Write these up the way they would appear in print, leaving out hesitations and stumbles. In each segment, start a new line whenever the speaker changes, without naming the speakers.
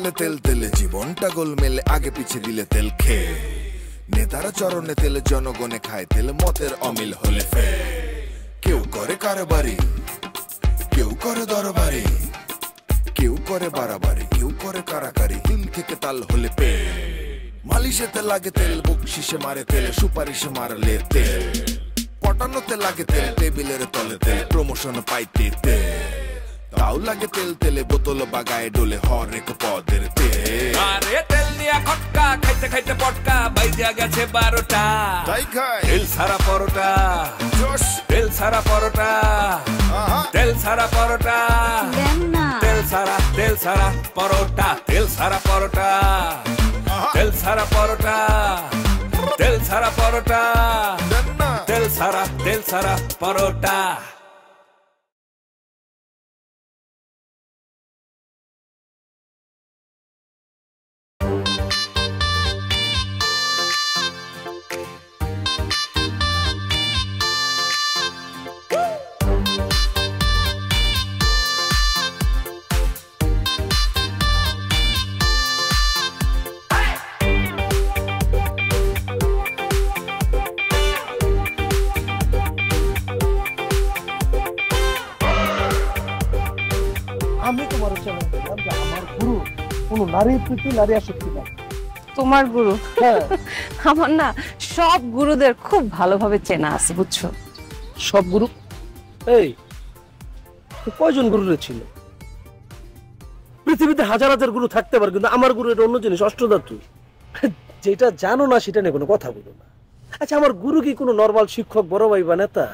তেলে তেল তেলে জীবনটা গোলমেলে আগে পিছে দিলে তেল খেয়ে নেতারা চরণে তেলে জনগণে খায় তেলে মতের অমিল হলে ফে কেউ করে কারবারি কেউ করে দরবারি কেউ করে বাড়াবাড়ি কেউ করে কারাকারি দিল থেকে তাল হলে পে মালিশেতে লাগে তেল বকশিসে মারে তেলে সুপারিশে মারলে তেল পটানোতে লাগে তেল টেবিলের তলে তেল প্রমোশন পাইতে তেল তাও লাগে তেল তেলে বোতল বাগায় ডোলে হরেক পদের তেল
আরে তেল দিয়া খটকা খাইতে খাইতে পটকা বাইজা গেছে 12টা
তাই খায়
তেল সারা পরোটা
জোশ
তেল সারা পরোটা তেল সারা পরোটা তেল সারা পরোটা তেল সারা পরোটা তেল সারা পরোটা তেল সারা পরোটা তেল সারা পরোটা
আমি তোমার চ্যালেঞ্জ দিলাম যে আমার গুরু কোনো নারীর প্রতি নারী আসক্তি নাই।
তোমার গুরু?
হ্যাঁ,
আমার না সব গুরুদের খুব ভালোভাবে চেনা আছে, বুঝছো?
সব গুরু? এই কয়জন গুরুরে ছিল? পৃথিবীতে হাজার হাজার গুরু থাকতে পারে, কিন্তু আমার গুরু এটা অন্য জিনিস, অষ্টধাতু। যেটা জানো না সেটা নিয়ে কোনো কথা বলো না। আচ্ছা, আমার গুরু কি কোনো নর্মাল শিক্ষক, বড় ভাই বা নেতা?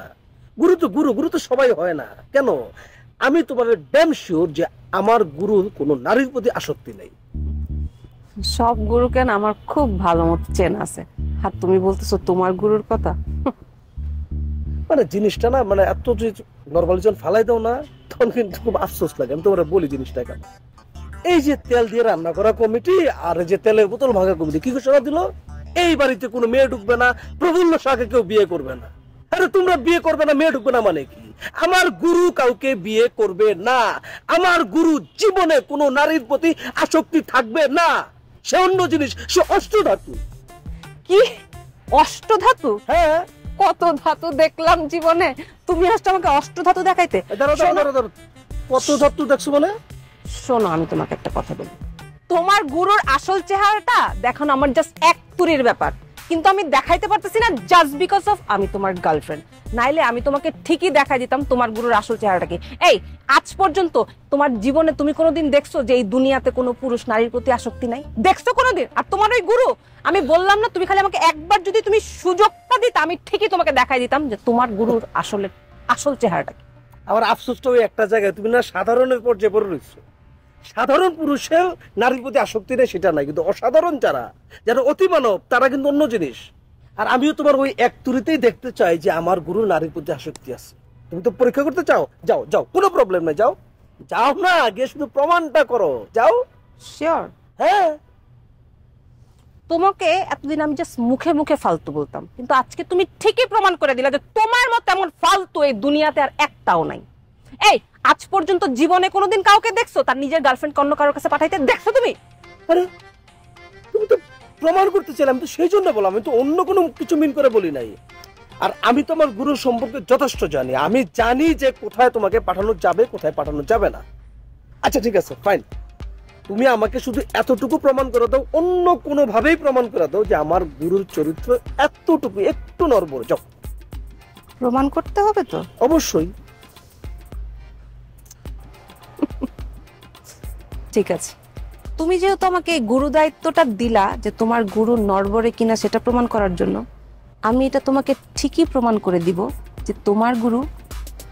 গুরু তো গুরু, গুরু তো সবাই হয় না। কেন? আমি তোমার ড্যাম শিওর যে আমার গুরুর কোনো নারীর প্রতি আসক্তি নেই।
সব গুরুকে না আমার খুব ভালো মতো চেনা আছে, আর তুমি বলতেছো তোমার গুরুর কথা?
মানে জিনিসটা না, মানে এত যে নর্মালি যখন ফালাই দাও না, তখন কিন্তু খুব আফসোস লাগে। আমি তোমার বলি জিনিসটা কেন। এই যে তেল দিয়ে রান্না করা কমিটি আর যে তেলের বোতল ভাঙা কমিটি কি ঘোষণা দিল? এই বাড়িতে কোনো মেয়ে ঢুকবে না, প্রফুল্ল শাহকে কেউ বিয়ে করবে না। আরে তোমরা বিয়ে করবে না, মেয়ে ঢুকবে না মানে কি? আমার গুরু কাউকে বিয়ে করবে না। আমার গুরু জীবনে কোনো নারীর প্রতি আসক্তি থাকবে না। সে অন্য জিনিস, সে অষ্টধাতু।
কি অষ্টধাতু?
হ্যাঁ,
কত ধাতু দেখলাম জীবনে, তুমি আসছো আমাকে অষ্টধাতু দেখাইতে?
কত ধাতু দেখছো বলে?
শোনো, আমি তোমাকে একটা কথা বলি। তোমার গুরুর আসল চেহারাটা দেখানো আমার জাস্ট এক তুরির ব্যাপার, কিন্তু আমি দেখাইতে পারতেছি না জাস্ট বিকজ অফ আমি তোমার গার্লফ্রেন্ড। নাইলে আমি তোমাকে ঠিকই দেখাই দিতাম তোমার গুরুর আসল চেহারাটা কি। এই আজ পর্যন্ত তোমার জীবনে তুমি কোনোদিন দেখছো যে এই দুনিয়াতে কোনো পুরুষ নারীর প্রতি আসক্তি নাই? দেখছো কোনোদিন? আর তোমার ওই গুরু, আমি বললাম না, তুমি খালি আমাকে একবার যদি তুমি সুযোগটা দিতে, আমি ঠিকই তোমাকে দেখাই দিতাম যে তোমার গুরুর আসল চেহারাটা কি।
আমার আফসোসটা ওই একটা জায়গায়, তুমি না সাধারণের পর্যায়ে পড়ে রয়েছো। সাধারণ পুরুষের নারীর প্রতি আসক্তি নেই সেটা নাই, কিন্তু অসাধারণ যারা অতি মানব, তারা কিন্তু অন্য জিনিস। আর আমিও তোমার ওই এক তুরিতেই দেখতে চাই যে আমার গুরু নারীর প্রতি আসক্তি আছে। তুমি তো পরীক্ষা করতে চাও, যাও যাও, কোনো প্রবলেম নাই, যাও যাও না, গিয়ে শুধু প্রমাণটা করো, যাও।
শিওর?
হ্যাঁ।
তোমাকে এতদিন আমি জাস্ট মুখে মুখে ফালতু বলতাম, কিন্তু আজকে তুমি ঠিকই প্রমাণ করে দিলা যে তোমার মতো এমন ফালতু এই দুনিয়াতে আর একটাও নাই। এই আজ পর্যন্ত জীবনে কোনোদিন কাউকে দেখছো তার নিজের গার্লফ্রেন্ড অন্য কারোর কাছে পাঠাইতে? দেখছো তুমি?
আরে তুমি তো প্রমাণ করতে চাইলাম, তো সেই জন্য বললাম, আমি তো অন্য কোনো কিছু মিন করে বলি নাই। আর আমি তোমার গুরু সম্পর্কে যথেষ্ট জানি। আমি জানি যে কোথায় তোমাকে পাঠানো যাবে, কোথায় পাঠানো যাবে না। আচ্ছা ঠিক আছে, ফাইন, তুমি আমাকে শুধু এতটুকু প্রমাণ করে দাও, অন্য কোনো ভাবেই প্রমাণ করে দাও যে আমার গুরুর চরিত্র এতটুকু, একটু নড়বড়। যাও।
প্রমাণ করতে হবে তো?
অবশ্যই।
ঠিক আছে, তুমি যেহেতু আমাকে এই গুরু দায়িত্বটা দিলা যে তোমার গুরু নড়বড়ে কিনা সেটা প্রমাণ করার জন্য, আমি এটা তোমাকে ঠিকই প্রমাণ করে দিব যে তোমার গুরু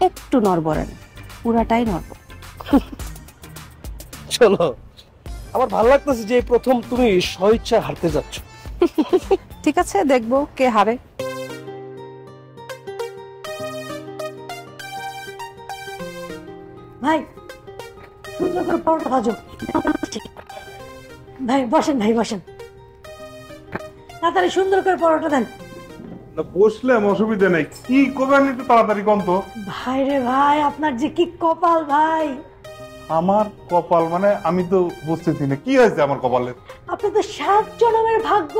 একটু নড়বড়ে না, পুরাটাই নড়বড়ে।
চলো, আমার ভালো লাগতেছে যে প্রথম তুমি স্বইচ্ছা হারতে যাচ্ছ।
ঠিক আছে, দেখবো কে হারে।
ভাই সুন্দর করে পরোটা ভাজো। ভাই বসেন, ভাই বসেন, তাড়াতাড়ি সুন্দর করে পরোটা দেন।
বসলে অসুবিধা নেই, কি করবেন একটু তাড়াতাড়ি কম তো।
ভাই রে ভাই, আপনার যে কি কপাল ভাই,
আমার কপাল মানে আমি তো বুঝতেছি না কি হয়েছে আমার কপালে।
আপনি তো 7 জন্মের ভাগ্য,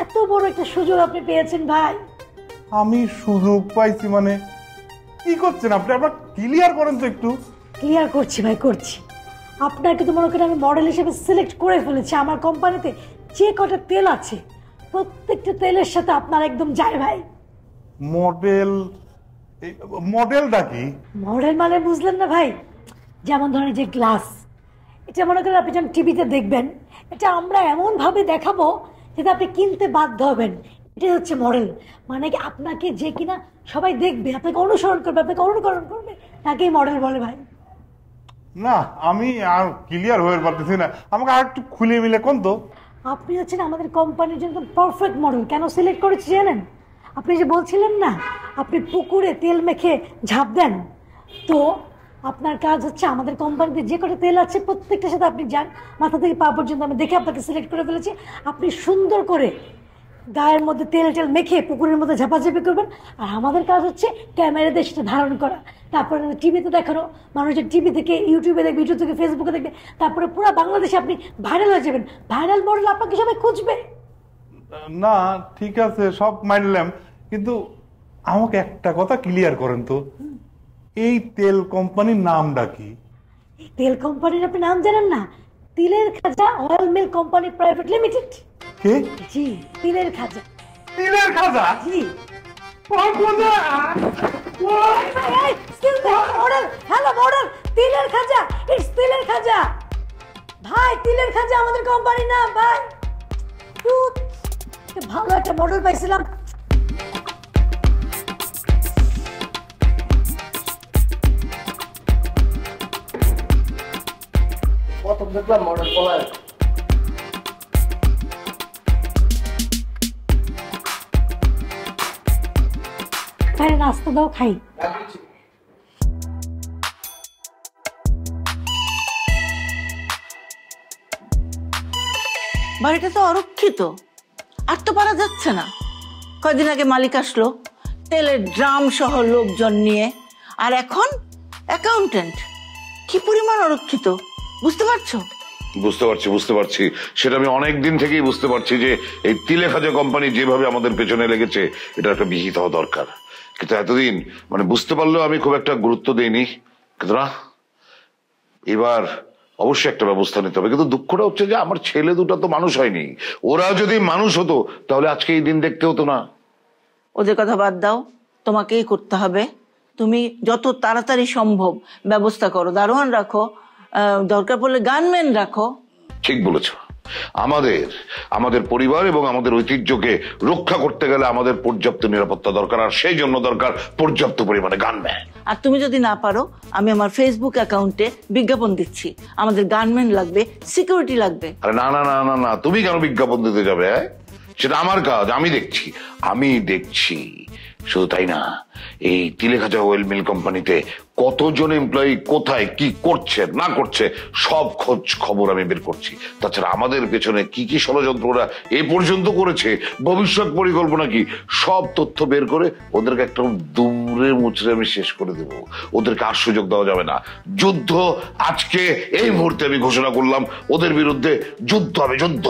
এত বড় একটা সুযোগ আপনি পেয়েছেন ভাই।
আমি সুযোগ পাইছি মানে কি করছেন আপনি? আপনার ক্লিয়ার করেন তো একটু।
ক্লিয়ার করছি ভাই, করছি। আপনাকে তো মনে করেন আমি মডেল হিসেবে সিলেক্ট করে ফেলেছি। আমার কোম্পানিতে যে কটা তেল আছে প্রত্যেকটা তেলের সাথে আপনার একদম যায় ভাই।
মডেল? মডেলটা কি?
মডেল মানে বুঝলেন না ভাই? যেমন ধরেন যে গ্লাস, এটা মনে করেন আপনি যখন টিভিতে দেখবেন, এটা আমরা এমন ভাবে দেখাবো যেটা আপনি কিনতে বাধ্য হবেন। এটাই হচ্ছে মডেল। মানে কি আপনাকে যে কিনা সবাই দেখবে, আপনাকে অনুসরণ করবে, আপনাকে অনুকরণ করবে, তাকেই মডেল বলে ভাই।
না আমি আর ক্লিয়ার হয়ে পারতেছি না, আমাকে আর একটু খুলে মিলে কোন তো।
আপনি হচ্ছেন আমাদের কোম্পানির জন্য পারফেক্ট মডেল। কেন সিলেক্ট করেছি জানেন? আপনি যে বলছিলেন না আপনি পুকুরে তেল মেখে ঝাঁপ দেন, তো আপনার কাজ হচ্ছে আমাদের কোম্পানিতে যে কটা তেল আছে প্রত্যেকটার সাথে আপনি যান, মাথা থেকে পা পর্যন্ত আমি দেখে আপনাকে সিলেক্ট করে ফেলেছি। আপনি সুন্দর করে গায়ের মধ্যে তেল টেল মেখে পুকুরের মধ্যে ঝাপাঝাপি করবেন, আর আমাদের কাজ হচ্ছে ক্যামেরাতে সেটা ধারণ করা, তারপরে টিভিতে দেখানো, মানুষের টিভি থেকে ইউটিউবে দেখবে, ইউটিউব থেকে ফেসবুকে দেখবে, তারপরে পুরো বাংলাদেশে আপনি ভাইরাল হয়ে যাবেন। ভাইরাল মডেল আপনাকে সবাই খুঁজবে।
না ঠিক আছে সব মানলাম, কিন্তু আমাকে একটা কথা ক্লিয়ার করেন তো, এই তেল কোম্পানির নামটা কি?
তেল কোম্পানির আপনি নাম জানেন না? তিলের খাজা oil mill company private limited.
কে?
জি, তিলের খাজা।
তিলের খাজা?
জি। হ্যালো মডেল, তিলের খাজা, ইটস তিলের খাজা ভাই। তিলের খাজা আমাদের কোম্পানির নাম ভাই। ভালো একটা মডেল পাইছিলাম।
প্রথম দেখলাম মডেল বলার
নাস্তা দাও খাই।
বাড়িটা তো অরক্ষিত, আর তো পারা যাচ্ছে না। কয়দিন আগে মালিক আসলো তেলের ড্রাম সহ লোকজন নিয়ে, আর এখন অ্যাকাউন্টেন্ট। কি পরিমাণ অরক্ষিত বুঝতে পারছো?
বুঝতে পারছি সেটা আমি অনেক দিন থেকেই বুঝতে পারছি যে এই তিলে খাজা কোম্পানি যেভাবে আমাদের পেছনে লেগেছে এটা একটা বিহিত হওয়া দরকার, কিন্তু এতদিন মানে বুঝতে পারলেও আমি খুব একটা গুরুত্ব দেইনি। কিন্তু না, এবার অবশ্যই একটা ব্যবস্থা নিতে হবে। কিন্তু দুঃখটা হচ্ছে যে আমার ছেলে দুটো তো মানুষ হয়নি, ওরা যদি মানুষ হতো তাহলে আজকে এই দিন দেখতে হতো না।
ওদের কথা বাদ দাও, তোমাকেই করতে হবে। তুমি যত তাড়াতাড়ি সম্ভব ব্যবস্থা করো, দারোয়ান রাখো, দরকার পড়লে গানম্যান রাখো।
ঠিক বলেছ, আমাদের পরিবার এবং আমাদের ঐতিহ্যকে রক্ষা করতে গেলে আমাদের পর্যাপ্ত নিরাপত্তা দরকার, আর সেই জন্য দরকার পর্যাপ্ত পরিমাণে গানম্যান।
আর তুমি যদি না পারো, আমি আমার ফেসবুক অ্যাকাউন্টে বিজ্ঞাপন দিচ্ছি, আমাদের গানম্যান লাগবে, সিকিউরিটি লাগবে।
আরে না না না না না, তুমি কেন বিজ্ঞাপন দিতে যাবে? সেটা আমার কাজ, আমি দেখছি। শুধু তাই না, এই তিলে খাজা অয়েল মিল কোম্পানিতে কতজন এমপ্লয়ি কোথায় কি করছে না করছে সব খোঁজ খবর আমি বের করছি। তাছাড়া আমাদের পেছনে কি কি ষড়যন্ত্র ওরা এ পর্যন্ত করেছে, ভবিষ্যৎ পরিকল্পনা কি, সব তথ্য বের করে ওদেরকে একটা দুমড়ে মুচড়ে আমি শেষ করে দেব। ওদেরকে আর সুযোগ দেওয়া যাবে না। যুদ্ধ আজকে এই মুহূর্তে আমি ঘোষণা করলাম, ওদের বিরুদ্ধে যুদ্ধ হবে, যুদ্ধ।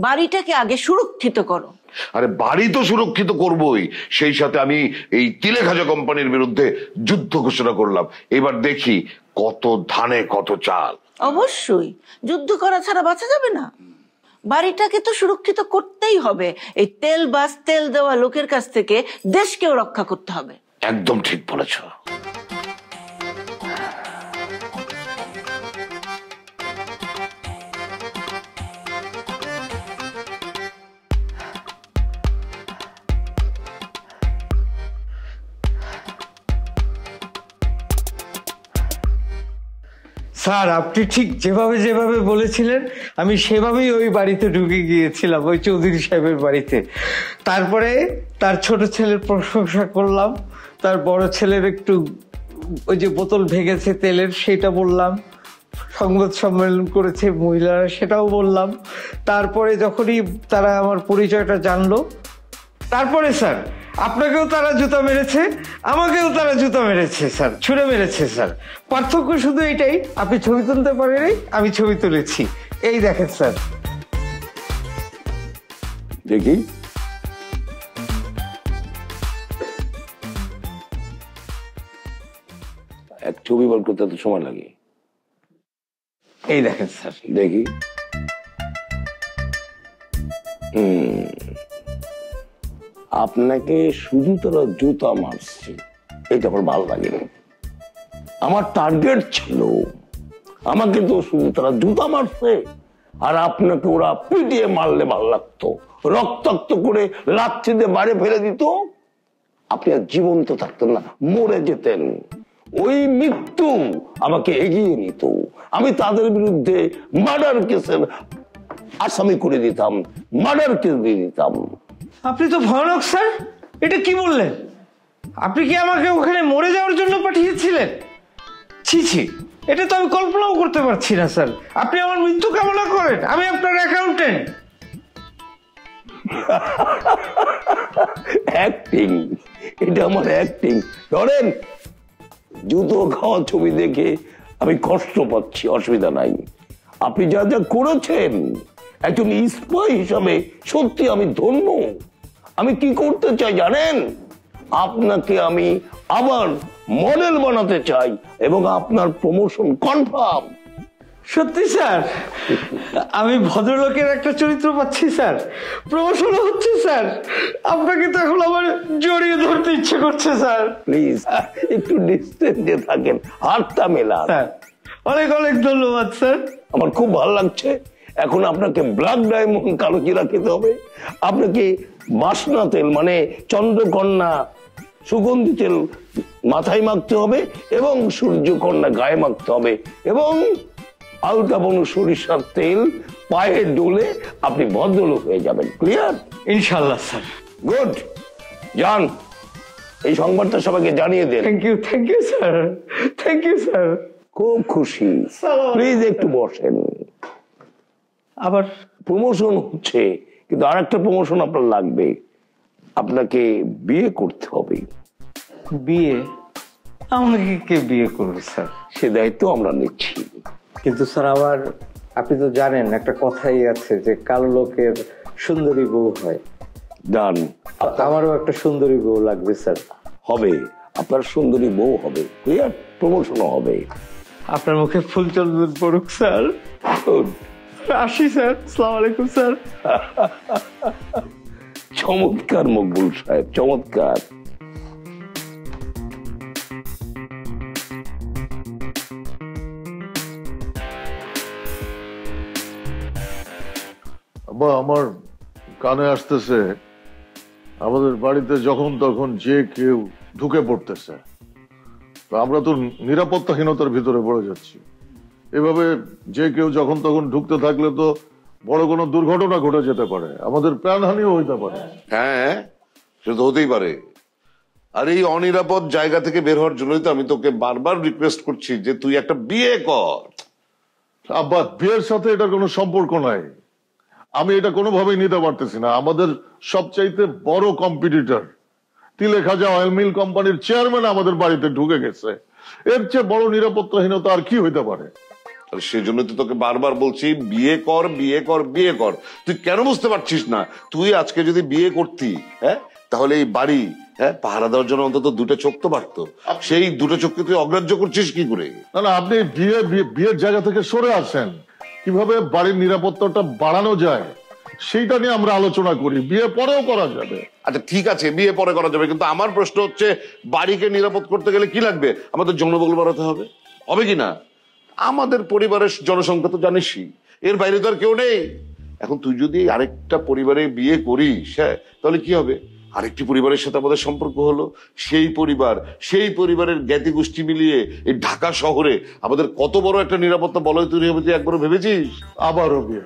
বাড়িটাকে আগে সুরক্ষিত করো।
আরে বাড়ি তো সুরক্ষিত করবই, সেই সাথে আমি এই তিলে খাজা কোম্পানির বিরুদ্ধে যুদ্ধ ঘোষণা করলাম। এবার দেখি কত ধানে কত চাল।
অবশ্যই যুদ্ধ করা ছাড়া বাঁচা যাবে না। বাড়িটাকে তো সুরক্ষিত করতেই হবে। এই তেল বাস তেল দেওয়া লোকের কাছ থেকে দেশকেও রক্ষা করতে হবে।
একদম ঠিক বলেছ।
স্যার, আপনি ঠিক যেভাবে বলেছিলেন আমি সেভাবেই ওই বাড়িতে ঢুকে গিয়েছিলাম, ওই চৌধুরী সাহেবের বাড়িতে। তারপরে তার ছোট ছেলের প্রশংসা করলাম, তার বড় ছেলের একটু ওই যে বোতল ভেঙেছে তেলের সেটা বললাম, সংবাদ সম্মেলন করেছে মহিলারা সেটাও বললাম। তারপরে যখনই তারা আমার পরিচয়টা জানলো, তারপরে স্যার আপনাকেও তারা জুতা মেরেছে, আমাকেও তারা জুতা মেরেছে স্যার, ছুঁড়ে মেরেছে স্যার। পার্থক্য শুধু এটাই, আপনি ছবি তুলতে পারেননি, আমি ছবি তুলেছি। এই দেখেন স্যার।
দেখি। এক ছবি বার করতে তো সময় লাগে।
এই দেখেন স্যার।
দেখি। আপনাকে শুধু তারা জুতা মারছে, এটা আমার ভালো লাগে। আমার টার্গেট ছিল আমাকে তো শুধু তারা জুতা মারছে, আর আপনাকে ওরা পিটিয়ে মারলে ভালো লাগতো, রক্তাক্ত করে লাথি দিয়ে বাইরে ফেলে দিত, আপনি আর জীবন্ত থাকতেন না, মরে যেতেন। ওই মৃত্যু আমাকে এগিয়ে নিত, আমি তাদের বিরুদ্ধে মার্ডার কেসের আসামি করে দিতাম, মার্ডার কেস দিয়ে দিতাম।
আপনি তো ভয়ানক স্যার, এটা কি বললেন? আপনি কি আমাকে ওখানে মরে যাওয়ার জন্য পাঠিয়েছিলেন? ছি ছি, এটা তো আমি কল্পনাও করতে পারছি না স্যার। আপনি আমার মৃত্যু কামনা করেন? আমি আপনার অ্যাকাউন্টেন্ট।
অ্যাক্টিং, এটা আমার অ্যাক্টিং। ধরেন, জুতো খাওয়া ছবি দেখে আমি কষ্ট পাচ্ছি, অসুবিধা নাই। আপনি যা যা করেছেন একজন স্পাই হিসাবে সত্যি আমি ধন্য। আমি কি করতে চাই জানেন? আপনাকে আমি আবার মডেল বানাতে চাই এবং আপনার প্রমোশন কনফার্ম।
সত্যি স্যার, আমি ভদ্রলোকের একটা চরিত্র পাচ্ছি স্যার, প্রমোশন হচ্ছে স্যার। আপনাকে তো এখন আমার জড়িয়ে ধরতে ইচ্ছে করছে স্যার।
প্লিজ একটু ডিস্টেন্সে থাকেন, হাতটা মেলান।
অনেক অনেক ধন্যবাদ স্যার।
আমার খুব ভালো লাগছে। এখন আপনাকে ব্ল্যাক ডায়মন্ড কালো জিরা খেতে হবে, আপনাকে বাসনা তেল মানে চন্দ্রকন্যা সুগন্ধি তেল মাথায় মাখতে হবে এবং সূর্যকন্যা গায়ে মাখতে হবে এবং আলকাবনু সরিষার তেল পায়ে ডলে আপনি ভদ্রলোক হয়ে যাবেন। ক্লিয়ার?
ইনশাআল্লাহ স্যার।
গুড, যান এই সংবাদটা সবাইকে জানিয়ে দেন।
Thank you sir, thank you sir.
খুব খুশি। প্লিজ একটু বসেন।
আবার
প্রমোশন হচ্ছে, কিন্তু আরেকটা প্রমোশন আপনার লাগবে, আপনাকে বিয়ে করতে হবে।
বিয়ে? আমাকে কে বিয়ে করবে স্যার?
সে দায়িত্ব আমরা নিচ্ছি।
কিন্তু স্যার আবার আপনি তো জানেন একটা কথাই আছে যে কালো লোকের সুন্দরী বউ হয়।
ডান,
আমারও একটা সুন্দরী বউ লাগবে স্যার।
হবে, আপনার সুন্দরী বউ হবে, ক্লিয়ার? প্রমোশনও হবে।
আপনার মুখে ফুল চন্দন পড়ুক স্যার। আসি স্যার, আসসালামু আলাইকুম স্যার।
চমৎকার মকবুল সাহেব, চমৎকার।
আমার কানে আসতেছে আমাদের বাড়িতে যখন তখন যে কেউ ঢুকে পড়তেছে, আমরা তো নিরাপত্তাহীনতার ভিতরে পড়ে যাচ্ছি। এভাবে যে কেউ যখন তখন ঢুকতে থাকলে তো বড় কোনো দুর্ঘটনা ঘটে যেতে পারে, আমাদের প্রাণহানিও হইতে পারে।
হ্যাঁ, সে তো হতেই পারে। আর এই অনিরাপদ জায়গা থেকে বের হওয়ার জন্যই তো আমি তোকে বারবার রিকোয়েস্ট করছি যে তুই একটা বিয়ে কর।
আব্বা, বিয়ের সাথে এটার কোনো সম্পর্ক নাই। আমি এটা কোনোভাবেই নিতে পারতেছি না। আমাদের সবচাইতে বড় কম্পিটিটর তিলেখাজা অয়েল মিল কোম্পানির চেয়ারম্যান আমাদের বাড়িতে ঢুকে গেছে। এর চেয়ে বড় নিরাপত্তাহীনতা আর কি হইতে পারে?
সেজন্য তো তোকে বারবার বলছি বিয়ে কর, বিয়ে কর, বিয়ে কর। তুই কেন বুঝতে পারছিস না? তুই আজকে যদি বিয়ে করতি, হ্যাঁ, তাহলে এই বাড়ি পাহারা দেওয়ার জন্য অন্তত দুটো চোখ তো বাড়তো। সেই দুটো চোখকে তুই অগ্রাহ্য করছিস কি করে?
না, আপনি বিয়ের জায়গা থেকে সরে আসেন। কিভাবে বাড়ির নিরাপত্তাটা বাড়ানো যায় সেইটা নিয়ে আমরা আলোচনা করি। বিয়ে পরেও করা যাবে।
আচ্ছা ঠিক আছে, বিয়ে পরে করা যাবে, কিন্তু আমার প্রশ্ন হচ্ছে বাড়িকে নিরাপদ করতে গেলে কি লাগবে? আমাদের জনবল বাড়াতে হবে, হবে কি না? আমাদের পরিবারের জনসংখ্যা তো জানিসই, এর বাইরে তো আর কেউ নেই। এখন তুই যদি আরেকটা পরিবারে বিয়ে করিস, হ্যাঁ, তাহলে কি হবে? আরেকটি পরিবারের সাথে আমাদের সম্পর্ক হলো, সেই পরিবারের জ্ঞাতি গোষ্ঠী মিলিয়ে এই ঢাকা শহরে আমাদের কত বড় একটা নিরাপত্তা বলয় তৈরি হবে, তুই একবারও ভেবেছিস?
আবারও বিয়ে?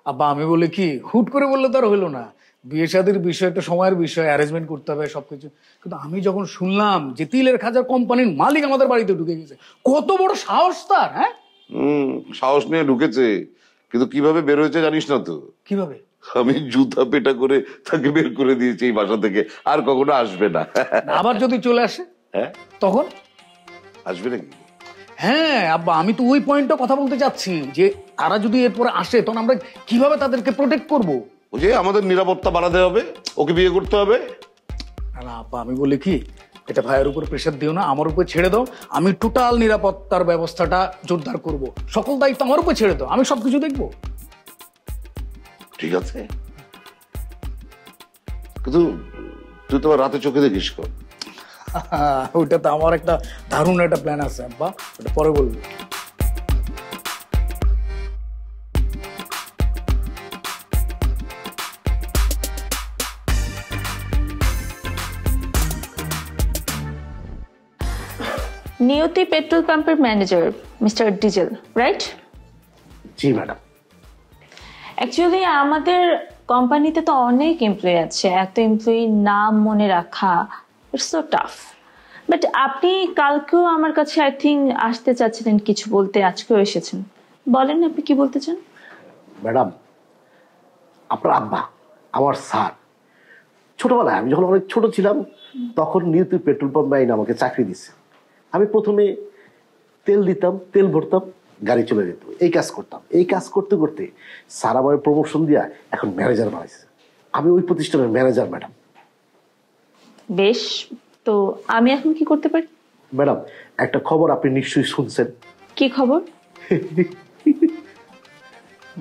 আব্বা আমি বলি কি, হুট করে বললে তো আর হইলো না। বিয়ে শাদীর বিষয় একটা সময়ের বিষয়, অ্যারেঞ্জমেন্ট করতে হবে সবকিছু। কিন্তু আমি যখন শুনলাম যে তিলের খাজার কোম্পানির মালিক আমাদের বাড়িতে ঢুকে গেছে, কত বড় সাহস তার! হ্যাঁ,
সাহস নিয়ে ঢুকেছে, কিন্তু কিভাবে বের হয়েছে জানিস না তো?
কিভাবে?
আমি জুতা পেটা করে তাকে বের করে দিয়েছি এই বাসা থেকে, আর কখনো আসবে না।
আবার যদি চলে আসে তখন
আসবে নাকি?
হ্যাঁ আব্বা, আমি তো ওই পয়েন্টটা কথা বলতে চাচ্ছি যে তারা যদি এরপরে আসে তখন আমরা কিভাবে তাদেরকে প্রোটেক্ট করব?
ওই যে আমাদের নিরাপত্তা বাড়াতে হবে, ওকে বিয়ে করতে হবে।
না আব্বা, আমি বলি কি, এটা ভাইয়ের উপর প্রেশার দিও না, আমার উপর ছেড়ে দাও। আমি টোটাল নিরাপত্তার ব্যবস্থাটা জোরদার করব, সকল দায়িত্ব আমার উপর ছেড়ে দাও, আমি সবকিছু দেখবো।
ঠিক আছে, কিন্তু তুই তোমার রাতে চোখে দেখিস কর।
ওইটা তো আমার একটা দারুণ একটা প্ল্যান আছে আব্বা, ওটা পরে বলবো।
নিয়তি পেট্রোল পাম্পের ম্যানেজার মিস্টার ডিজেল, রাইট?
জি ম্যাডাম।
অ্যাকচুয়ালি আমাদের কোম্পানিতে তো অনেক এমপ্লয়ি আছে, এত এমপ্লয়ির নাম মনে রাখা ইটস সো টাফ। বাট আপনি কালকেও আমার কাছে আই থিঙ্ক আসতে চাচ্ছিলেন কিছু বলতে, আজকেও এসেছেন, বলেন আপনি কি বলতে চান?
ম্যাডাম, আপনার আব্বা আমার স্যার, ছোটবেলায় আমি যখন অনেক ছোট ছিলাম তখন নিয়তি পেট্রোল পাম্পে আইন আমাকে চাকরি দিচ্ছে। আমি প্রথমে তেল দিতাম, তেল ভরতাম, গাড়ি চলে যেত, এই কাজ করতাম। এই কাজ করতে করতে স্যার আমার প্রমোশন দিয়া এখন ম্যানেজার বানাইছে। আমি ওই প্রতিষ্ঠানের ম্যানেজার ম্যাডাম।
বেশ, তো আমি এখন কি করতে পারি?
ম্যাডাম, একটা খবর আপনি নিশ্চয়ই শুনছেন।
কি খবর?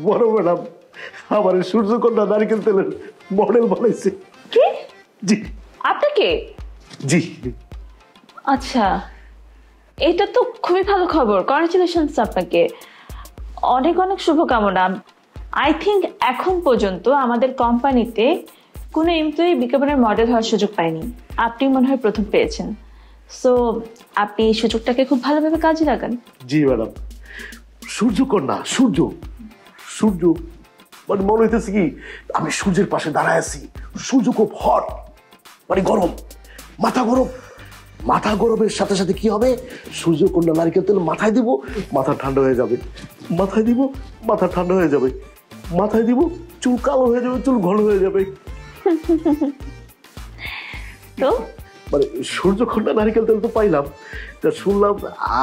বড় ম্যাডাম, আমার সূর্যকন্যা নারিকেল তেলের মডেল বানাইছে।
কি?
জি।
আপনাকে?
জি।
আচ্ছা, এটা তো খুবই ভালো খবর, কংগ্রাচুলেশনস আপনাকে, অনেক অনেক শুভকামনা। আই থিঙ্ক এখন পর্যন্ত আমাদের কোম্পানিতে কোনো এমপ্লয়ি বিজ্ঞাপনের মডেল হওয়ার সুযোগ পায়নি, আপনি মনে হয় প্রথম পেয়েছেন। সো আপনি এই সুযোগটাকে খুব ভালোভাবে কাজে লাগান।
জি ম্যাডাম। সূর্যকন্যা, সূর্য সূর্য মানে মনে হইতেছে কি আমি সূর্যের পাশে দাঁড়ায় আছি। সূর্য খুব হট, মানে গরম, মাথা গরম। মাথা গরমের সাথে সাথে কি হবে, সূর্যকন্যা নারকেল তেল মাথায় দিব, মাথা ঠান্ডা হয়ে যাবে। মাথায় দিব, মাথা ঠান্ডা হয়ে যাবে। মাথায় দিব, চুল কালো হয়ে যাবে, চুল ঘন হয়ে যাবে।
তো
মানে সূর্যকন্যা নারিকেল তেল তো পাইলাম, তা শুনলাম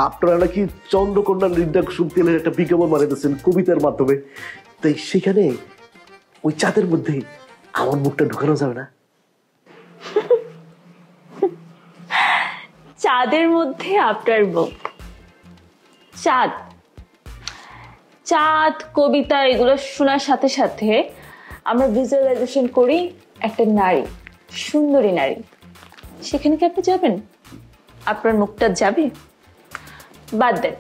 আপনারা নাকি চন্দ্রকন্যা নির্দাক্ষণ তেলের একটা বিজ্ঞাপন বানাইতেছেন কবিতার মাধ্যমে। তাই সেখানে ওই চাঁদের মধ্যে আমার মুখটা ঢুকানো যাবে না?
চাঁদের মধ্যে আপনার মুখ? চাঁদ, চাঁদ, কবিতা এগুলো শোনার সাথে সাথে আমরা ভিজুয়ালাইজেশন করি একটা নারী, সুন্দরী নারী। সেখানে কি আপনি যাবেন? আপনার মুখটা যাবে? বাদ দেন,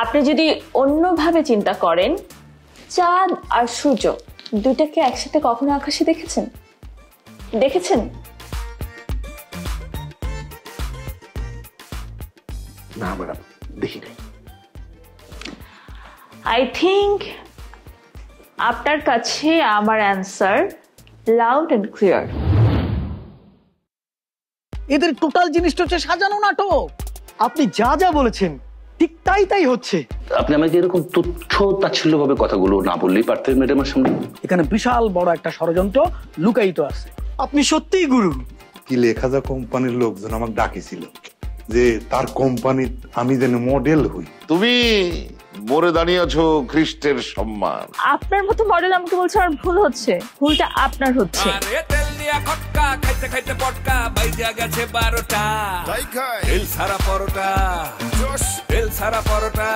আপনি যদি অন্যভাবে চিন্তা করেন, চাঁদ আর সূর্য দুইটাকে একসাথে কখনো আকাশে দেখেছেন? দেখেছেন?
না ম্যাডাম, দেখি নাই।
আই থিঙ্ক আপনার কাছে আমার অ্যান্সার লাউড এন্ড ক্লিয়ার।
এদের টোটাল জিনিসটা হচ্ছে সাজানো নাটক। আপনি যা যা বলেছেন ঠিক তাই তাই হচ্ছে।
আপনি আমাকে এরকম তুচ্ছ তাচ্ছিল্য ভাবে কথাগুলো না বললেই পারতেন ম্যাডামের সামনে।
এখানে বিশাল বড় একটা ষড়যন্ত্র লুকায়িত আছে।
আপনি সত্যিই গুরু।
কি লেখাজা কোম্পানির লোকজন আমাকে ডাকিছিল যে তার কোম্পানি আমি যেন মডেল হই।
তুমি মরে দাঁড়িয়ে আছো খ্রিস্টের সম্মান।
আপনার মতো মডেল আমাকে বলছে আর ভুল হচ্ছে, ভুলটা আপনার হচ্ছে।
আরে তেল দিয়া খটকা খাইতে খাইতে পটকা বাইজা গেছে 12টা। তেল সারা পরোটা, তেল সারা পরোটা,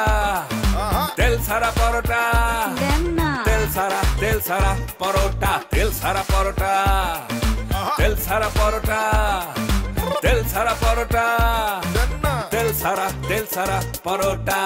তেল সারা পরোটা, তেল সারা পরোটা, তেল সারা পরোটা, তেল সারা পরোটা, তেল সারা পরোটা, তেল সারা পরোটা।